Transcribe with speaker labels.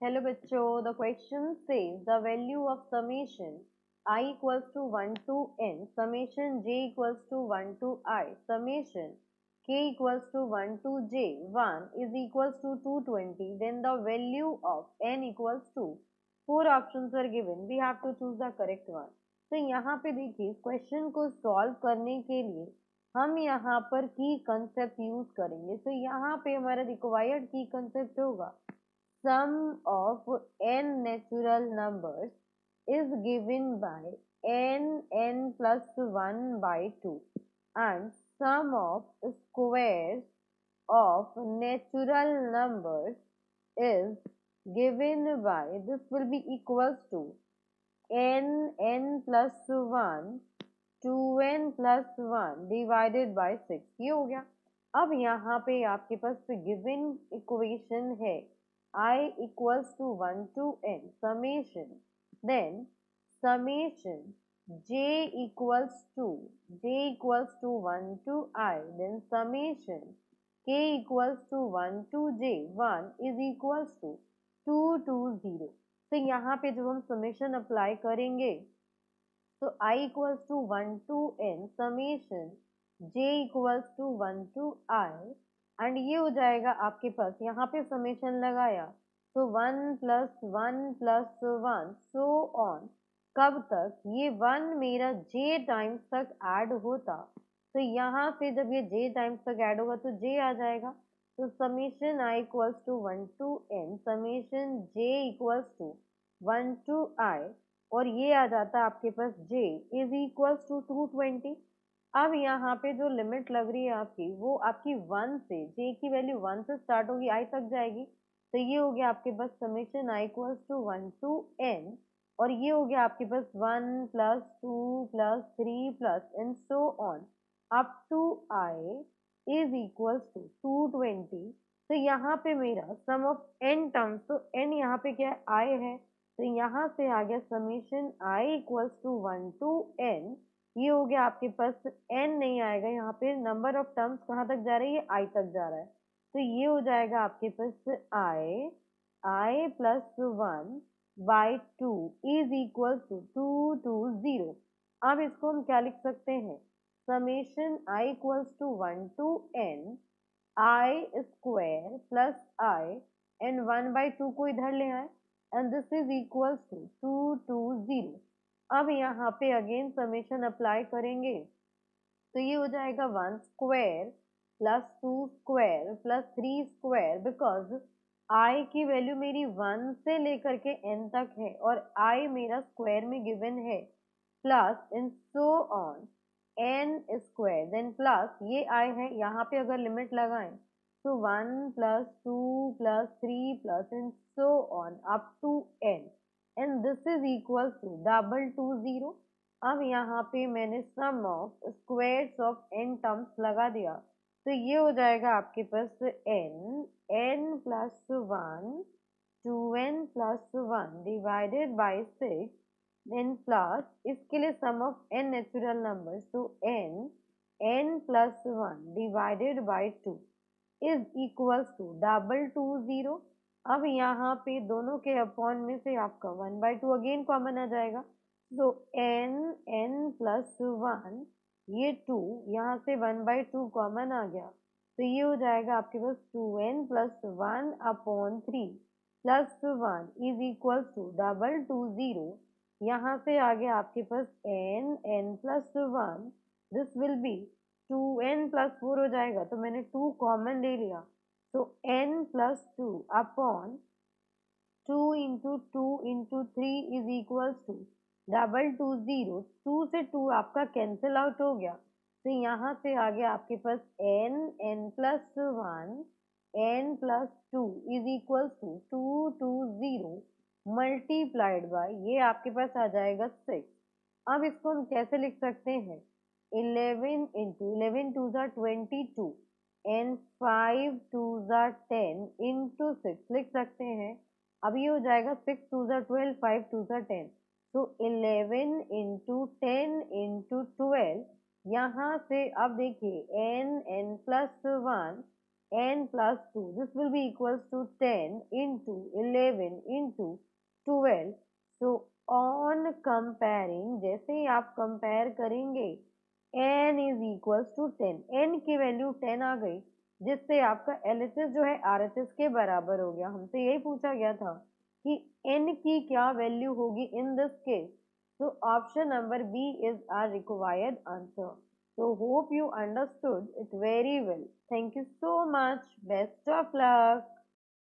Speaker 1: Hello बच्चों, the question says the value of summation I equals to 1 to n, summation j equals to 1 to I, summation k equals to 1 to j, 1 is equals to 220, then the value of n equals to, four options are given, we have to choose the correct one. तो यहाँ पे देखिए question को solve करने के लिए हम यहाँ पर की कंसेप्ट यूज करेंगे. तो यहाँ पे हमारा रिक्वायर्ड की कंसेप्ट होगा sum of n natural numbers is given by n plus 1 by 2, and sum of squares of natural numbers is given by, this will be equals to n plus 1 2n plus 1 divided by 6. ये हो गया. अब यहाँ पे आपके पास given equation है I equals to 1 to n summation, then summation j equals to 1 to I, then summation k equals to 1 to j, 1 is equals to 2 to 0. तो यहाँ पे जब हम समेशन अप्लाई करेंगे तो I equals to 1 to n summation j equals to 1 to I, and ये हो जाएगा आपके पास. यहाँ पे समेशन लगाया तो 1 plus 1 plus 1 so on. कब तक? ये 1 मेरा j टाइम्स तक ऐड होता, तो यहाँ से जब ये j टाइम्स तक ऐड होगा तो j आ जाएगा. तो summation I equals to 1 to n summation j equals to 1 to I, और ये आ जाता है आपके पास j इज इक्वल्स टू 220. अब यहाँ पे जो लिमिट लग रही है आपकी वो आपकी 1 से, j की वैल्यू 1 से स्टार्ट होगी I तक जाएगी. तो ये हो गया आपके पास summation I equals to 1 to n, और ये हो गया आपके पास 1 plus 2 plus 3 plus and so on up to I is equals to 220. तो यहाँ पे मेरा सम ऑफ n टर्म्स, तो n यहाँ पे क्या है? I है. तो यहाँ से आ गया summation I equals to 1 to n. ये हो गया आपके पास, n नहीं आएगा यहाँ पे, नंबर ऑफ टर्म्स कहाँ तक जा रही है? I तक जा रहा है. तो ये हो जाएगा आपके पास I plus 1 by 2 is equal to 2 two 0. अब इसको हम क्या लिख सकते हैं? Summation I equals to 1 to n I square plus I, and 1 by 2 को इधर ले आए, and this is equals to 2 two 0. अब यहाँ पे अगेन समेशन अप्लाई करेंगे तो ये हो जाएगा 1 square plus 2 square plus 3 square, because I की वैल्यू मेरी 1 से लेकर के n तक है और I मेरा स्क्वायर में गिवन है, plus in so on n square, then plus ये I है, यहाँ पे अगर लिमिट लगाएं तो 1 plus 2 plus 3 plus and so on up to n, and this is equal to double to 0. अब यहाँ पे मैंने sum of squares of n terms लगा दिया, तो ये हो जाएगा आपके पास n plus 1 2n plus 1 divided by 6, n plus इसके लिए sum of n natural number, तो n plus 1 divided by 2 is equals to double to 0. अब यहाँ पे दोनों के अपॉन में से आपका 1 बाई 2 अगेन कॉमन आ जाएगा, तो n प्लस 1, ये 2 यहाँ से 1 बाई 2 कॉमन आ गया, तो ये हो जाएगा आपके पास 2n plus 1 upon 3 plus 1 is equal to double to 0. यहाँ से आगे आपके पास n plus 1, this will be 2n plus 4 हो जाएगा, तो मैंने 2 कॉमन ले लिया, तो n plus 2 upon 2 into 2 into 3 is equals to double to 0. 2 से 2 आपका कैंसिल आउट हो गया, तो यहाँ से आ गया आपके पास n plus 1 n plus 2 is equals to 2 two 0 multiplied by, ये आपके पास आ जाएगा 6. अब इसको हम कैसे लिख सकते हैं? 11 इंटू 11 टू ज़ा 22 एंड 5 टू ज़ा 10 इंटू 6 लिख सकते हैं. अब ये हो जाएगा 6 टू ज़ा 12 5 टू ज़ा 10, तो 11 इंटू 10 इंटू 12. यहाँ से अब देखिए n plus 1 n plus 2. This will be equals to 10 into 11 into 12. So on comparing, जैसे ही आप कंपेयर करेंगे n is equals to 10. n की वैल्यू 10 आ गई, जिससे आपका LHS जो है RHS के बराबर हो गया. हमसे यही पूछा गया था कि n की क्या वैल्यू होगी in this case. So option number B is our required answer. So hope you understood it very well. Thank you so much. Best of luck.